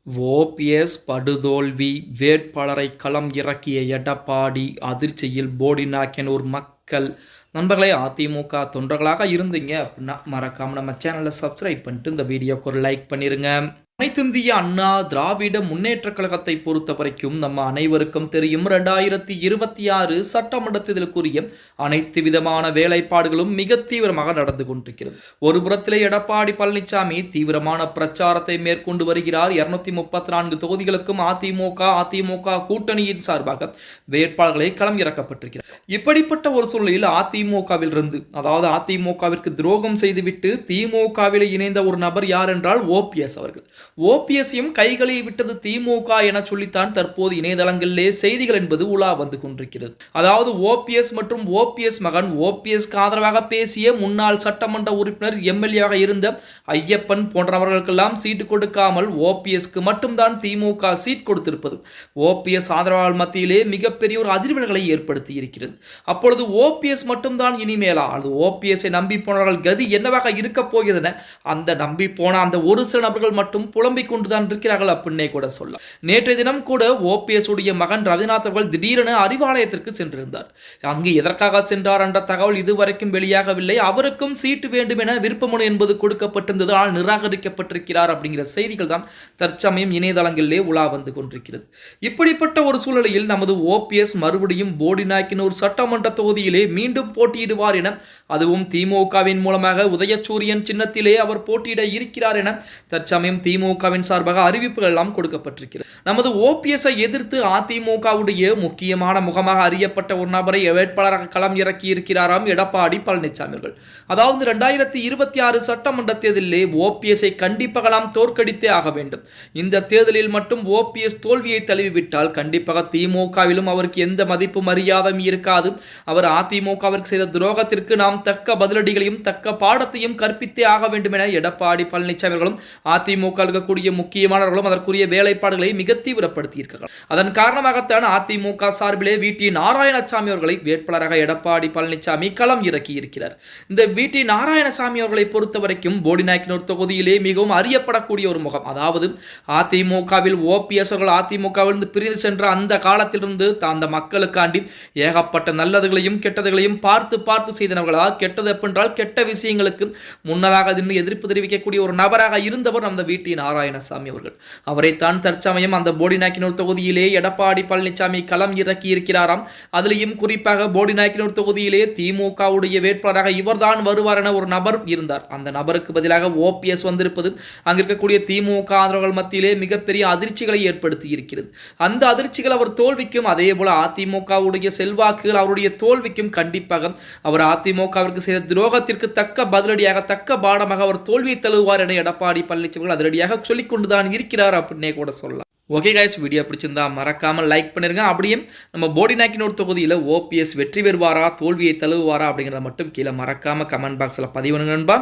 OPS படுதோல்வி, வேட்பாளரை களம் இறக்கிய எடப்பாடி அதிர்ச்சியில் போடிநாயக்கனூர் மக்கள். நண்பர்களே, அதிமுக தொண்டர்களாக இருந்தீங்க அப்படின்னா மறக்காம நம்ம சேனலை சப்ஸ்கிரைப் பண்ணிட்டு இந்த வீடியோக்கு ஒரு லைக் பண்ணிருங்க. அனைத்திந்திய அண்ணா திராவிட முன்னேற்ற கழகத்தை பொறுத்த வரைக்கும் நம்ம அனைவருக்கும் தெரியும், 2026 சட்டமன்ற தேர்தலுக்குரிய அனைத்து விதமான வேலைப்பாடுகளும் மிக தீவிரமாக நடந்து கொண்டிருக்கிறது. ஒரு புறத்திலே எடப்பாடி பழனிசாமி தீவிரமான பிரச்சாரத்தை மேற்கொண்டு வருகிறார். 234 தொகுதிகளுக்கும் அதிமுக கூட்டணியின் சார்பாக வேட்பாளர்களை களம் இறக்கப்பட்டிருக்கிறார். இப்படிப்பட்ட ஒரு சூழ்நிலையில் அதிமுகவில் இருந்து, அதாவது அதிமுகவிற்கு துரோகம் செய்துவிட்டு திமுகவில் இணைந்த ஒரு நபர் யார் என்றால் ஓபிஎஸ் அவர்கள். ஓபிஎஸ்ஸையும் கைகளை விட்டது திமுக என சொல்லித்தான் தற்போது இணையதளங்களிலே செய்திகள் என்பது உலா வந்து கொண்டிருக்கிறது. அதாவது ஓபிஎஸ் மற்றும் ஓபிஎஸ் மகன் ஓபிஎஸ்க்கு ஆதரவாக பேசிய முன்னாள் சட்டமன்ற உறுப்பினர் எம்எல்ஏவாக இருந்த ஐயப்பன் போன்றவர்களுக்கெல்லாம் சீட்டு கொடுக்காமல் ஓபிஎஸ்க்கு மட்டும்தான் திமுக சீட் கொடுத்திருப்பது ஓபிஎஸ் ஆதரவாளர் மத்தியிலே மிகப்பெரிய ஒரு அதிர்வலைகளை ஏற்படுத்தி இருக்கிறது. அப்பொழுது ஓபிஎஸ் மட்டும்தான் இனிமேலா, அது ஓபிஎஸ்ஸை நம்பி போனவர்கள் கதி என்னவாக இருக்க போகிறதுன அந்த நம்பி போன அந்த ஒரு சில நபர்கள் மட்டும் புலம்பிக் கொண்டுதான் இருக்கிறார்கள் அப்படின்னே கூட சொல்லலாம். நேற்றைய தினம் கூட ஓபிஎஸ் உடைய மகன் ரவிநாத் அவர்கள் திடீரென அறிவாலயத்திற்கு சென்றிருந்தார். அங்கு எதற்காக சென்றார் என்ற தகவல் இதுவரைக்கும் வெளியாகவில்லை. அவருக்கும் சீட்டு வேண்டும் என விருப்பமனு என்பது கொடுக்கப்பட்டிருந்தது, ஆனால் நிராகரிக்கப்பட்டிருக்கிறார் அப்படிங்கிற செய்திகள் தான் தற்சமயம் இணையதளங்களிலே உலா வந்து கொண்டிருக்கிறது. இப்படிப்பட்ட ஒரு சூழ்நிலையில் நமது ஓபிஎஸ் மறுபடியும் போடிநாயக்கனூர் சட்டமன்ற தொகுதியிலே மீண்டும் போட்டியிடுவார் என, அதுவும் திமுகவின் மூலமாக உதயசூரியன் சின்னத்திலே அவர் போட்டியிட இருக்கிறார் என தற்சமயம் திமுகவின் சார்பாக அறிவிப்புகள் எல்லாம் கொடுக்கப்பட்டிருக்கிறது. நமது ஓபிஎஸ்ஐ எதிர்த்து அதிமுகவுடைய முக்கியமான முகமாக அறியப்பட்ட ஒரு நபரை வேட்பாளராக களம் இறக்கி இருக்கிறாராம் எடப்பாடி பழனிசாமி அவர்கள். அதாவது 2026 சட்டமன்ற தேர்தலிலே ஓபிஎஸ்ஐ கண்டிப்பாக நாம் தோற்கடித்தே ஆக வேண்டும். இந்த தேர்தலில் மட்டும் ஓபிஎஸ் தோல்வியை தழுவிவிட்டால் கண்டிப்பாக திமுகவிலும் அவருக்கு எந்த மதிப்பு மரியாதையும் இருக்காது. அவர் அதிமுகவிற்கு செய்த துரோகத்திற்கு நாம் தக்க பதிலடிகளையும் தக்க பாடத்தையும் கற்பித்தே ஆக வேண்டும் என எடப்பாடி பழனிசாமி அவர்களும் அதிமுக இருக்கக்கூடிய முக்கியமானவர்களும் அதற்குரிய வேலைப்பாடுகளை மிக தீவிரப்படுத்தி இருக்கிறார்கள். அதன் காரணமாகத்தான் அதிமுக சார்பிலே VT நாராயணசாமி அவர்களை வேட்பாளராக எடப்பாடி பழனிசாமி களம் இறக்கி இருக்கிறார். இந்த VT நாராயணசாமி அவர்களை பொறுத்த வரைக்கும் போடிநாயக்கனூர் தொகுதியிலே மிகவும் அறியப்படக்கூடிய ஒரு முகம். அதாவது அதிமுகவில் ஓபிஎஸ் அவர்கள் அதிமுகவிலிருந்து பிரிந்து சென்ற அந்த காலத்திலிருந்து அந்த மக்களுக்காண்டி ஏகப்பட்ட நல்லதுகளையும் கெட்டதுகளையும் பார்த்து செய்தவர்களா, கெட்டது எப்பென்றால் கெட்ட விஷயங்களுக்கு முன்னதாக எதிர்ப்பு தெரிவிக்கக்கூடிய ஒரு நபராக இருந்தவர் அந்த VT நாராயணசாமி அவர்கள். அவரைத்தான் தற்சமயம் அந்த போடிநாயக்கனூர் தொகுதியிலே எடப்பாடி பழனிசாமி களம் இறக்கி இருக்கிறாராம். அதிலையும் குறிப்பாக போடிநாயக்கனூர் தொகுதியிலே திமுகவுடைய வேட்பாளராக இவர்தான் வருவார் என ஒரு நபர் இருந்தார். அந்த நபருக்கு பதிலாக ஓபிஎஸ் வந்திருப்பது அங்கு இருக்கக்கூடிய திமுக ஆதரவுகள் மத்தியிலே மிகப்பெரிய அதிர்ச்சிகளை ஏற்படுத்தி இருக்கிறது. அந்த அதிர்ச்சிகள் அவர் தோல்விக்கும், அதே போல அதிமுகவுடைய செல்வாக்குகள் அவருடைய தோல்விக்கும் கண்டிப்பாக அவர் அதிமுகவிற்கு செய்த துரோகத்திற்கு தக்க பதிலடியாக தக்க பாடமாக அவர் தோல்வியை தழுவார் என எடப்பாடி பழனிசாமி அதிரடியாக சொல்லிக் கொண்டுதான் இருக்கிறார் அப்படின்னே கூட சொல்லலாம். ஓகே கைஸ், வீடியோ பிடிச்சிருந்தா மறக்காம லைக் பண்ணிருங்க. அப்படியே நம்ம போடிநாயக்கனூர் தொகுதியில் ஓபிஎஸ் வெற்றி பெறுவாரா தோல்வியை தழுவாரா அப்படிங்கிறத மட்டும் கீழே மறக்காம கமெண்ட் பாக்ஸில் பதிவு பண்ணுங்க நண்பா.